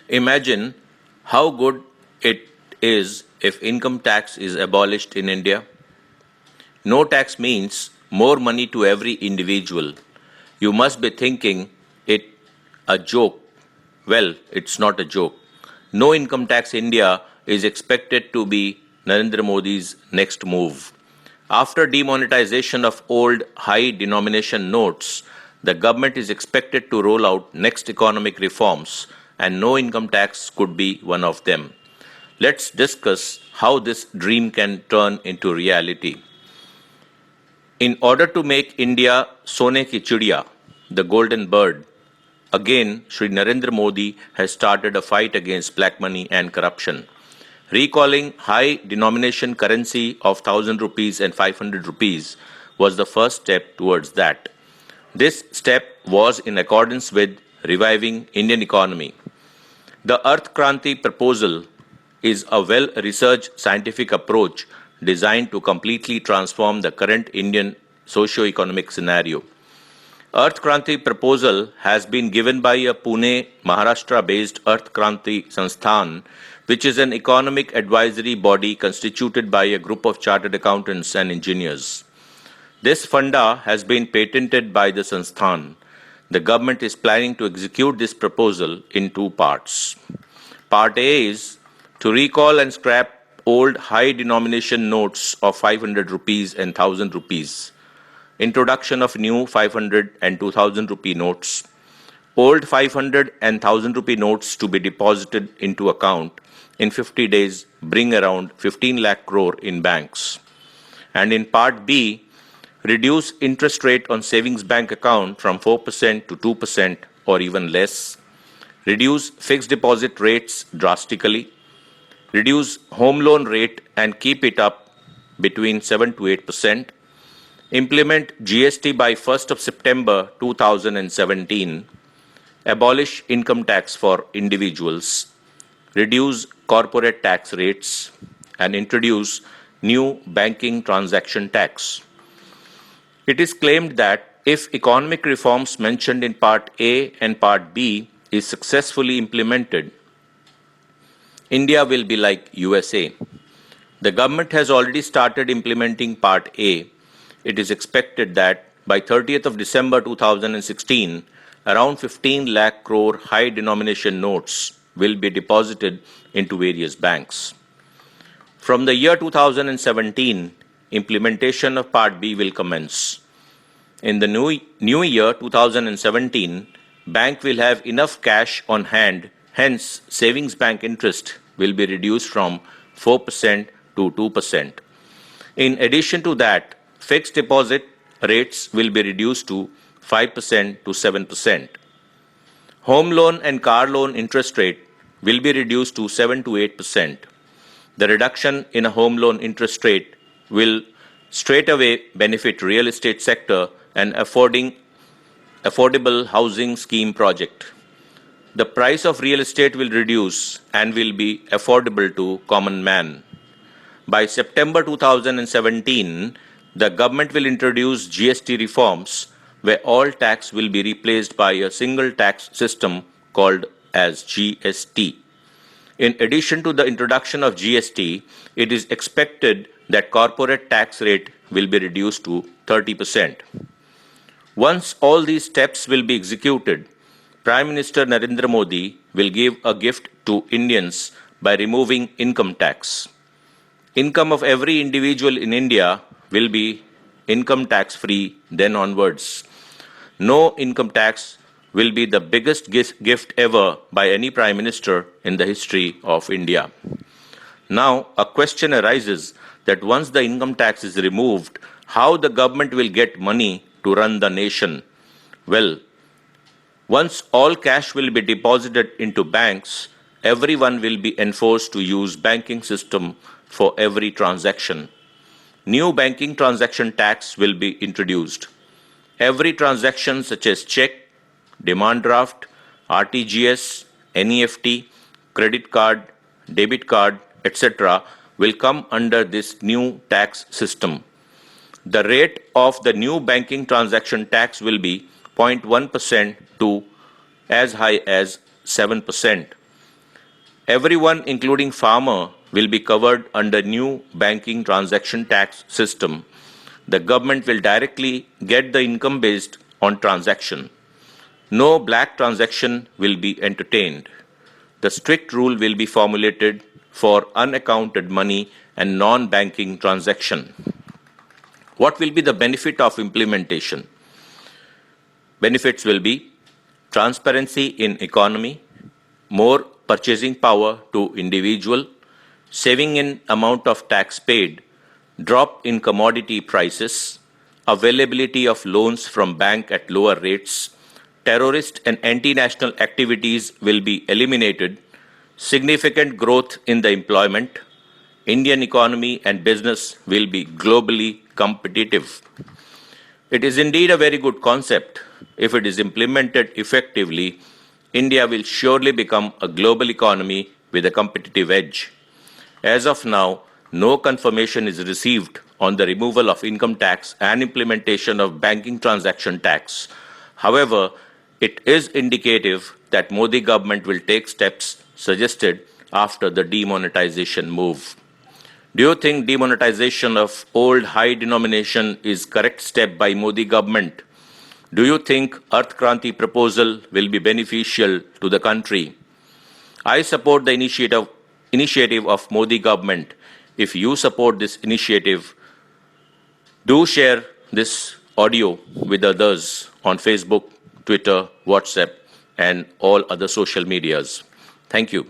Imagine how good it is if income tax is abolished in India. No tax means more money to every individual. You must be thinking it a joke. Well, it's not a joke. No income tax India is expected to be Narendra Modi's next move. After demonetization of old high denomination notes, the government is expected to roll out next economic reforms, and no income tax could be one of them. Let's discuss how this dream can turn into reality. In order to make India Sone ki Chidiya, the golden bird, again Shri Narendra Modi has started a fight against black money and corruption. Recalling high denomination currency of 1000 rupees and 500 rupees was the first step towards that. This step was in accordance with reviving Indian economy. The Earth Kranti proposal is a well-researched scientific approach designed to completely transform the current Indian socio-economic scenario. Earth Kranti proposal has been given by a Pune, Maharashtra-based Earth Kranti Sansthan, which is an economic advisory body constituted by a group of chartered accountants and engineers. This funda has been patented by the Sansthan. The government is planning to execute this proposal in two parts. Part A is to recall and scrap old high denomination notes of 500 rupees and 1000 rupees. Introduction of new 500 and 2000 rupee notes. Old 500 and 1000 rupee notes to be deposited into account in 50 days bring around 15 lakh crore in banks. And in part B, reduce interest rate on savings bank account from 4% to 2% or even less. Reduce fixed deposit rates drastically. Reduce home loan rate and keep it up between 7 to 8%. Implement GST by 1st of September 2017. Abolish income tax for individuals. Reduce corporate tax rates and introduce new banking transaction tax. It is claimed that if economic reforms mentioned in Part A and Part B is successfully implemented, India will be like USA. The government has already started implementing Part A. It is expected that by 30th of December 2016, around 15 lakh crore high denomination notes will be deposited into various banks. From the year 2017, implementation of Part B will commence. In the new year 2017, bank will have enough cash on hand, hence savings bank interest will be reduced from 4% to 2%. In addition to that, fixed deposit rates will be reduced to 5% to 7%. Home loan and car loan interest rate will be reduced to 7 to 8%. The reduction in a home loan interest rate will straight away benefit real estate sector and affordable housing scheme project. The price of real estate will reduce and will be affordable to common man. By September 2017, the government will introduce GST reforms where all tax will be replaced by a single tax system called as GST. In addition to the introduction of GST, it is expected that corporate tax rate will be reduced to 30%. Once all these steps will be executed, Prime Minister Narendra Modi will give a gift to Indians by removing income tax. Income of every individual in India will be income tax free then onwards. No income tax will be the biggest gift ever by any Prime Minister in the history of India. Now, a question arises that once the income tax is removed, how the government will get money to run the nation? Well, once all cash will be deposited into banks, everyone will be enforced to use banking system for every transaction. New banking transaction tax will be introduced. Every transaction such as check, demand draft, RTGS, NEFT, credit card, debit card, etc. will come under this new tax system. The rate of the new banking transaction tax will be 0.1% to as high as 7%. Everyone, including farmer, will be covered under new banking transaction tax system. The government will directly get the income based on transaction. No black transaction will be entertained. The strict rule will be formulated for unaccounted money and non-banking transaction. What will be the benefit of implementation? Benefits will be transparency in economy, more purchasing power to individual, saving in amount of tax paid, drop in commodity prices, availability of loans from bank at lower rates, terrorist and anti-national activities will be eliminated, significant growth in the employment, Indian economy and business will be globally competitive. It is indeed a very good concept. If it is implemented effectively, India will surely become a global economy with a competitive edge. As of now, no confirmation is received on the removal of income tax and implementation of banking transaction tax. However, it is indicative that Modi government will take steps suggested after the demonetization move. Do you think demonetization of old high denomination is correct step by Modi government? Do you think Earth Kranti proposal will be beneficial to the country? I support the initiative of Modi government. If you support this initiative, do share this audio with others on Facebook, Twitter, WhatsApp, and all other social medias. Thank you.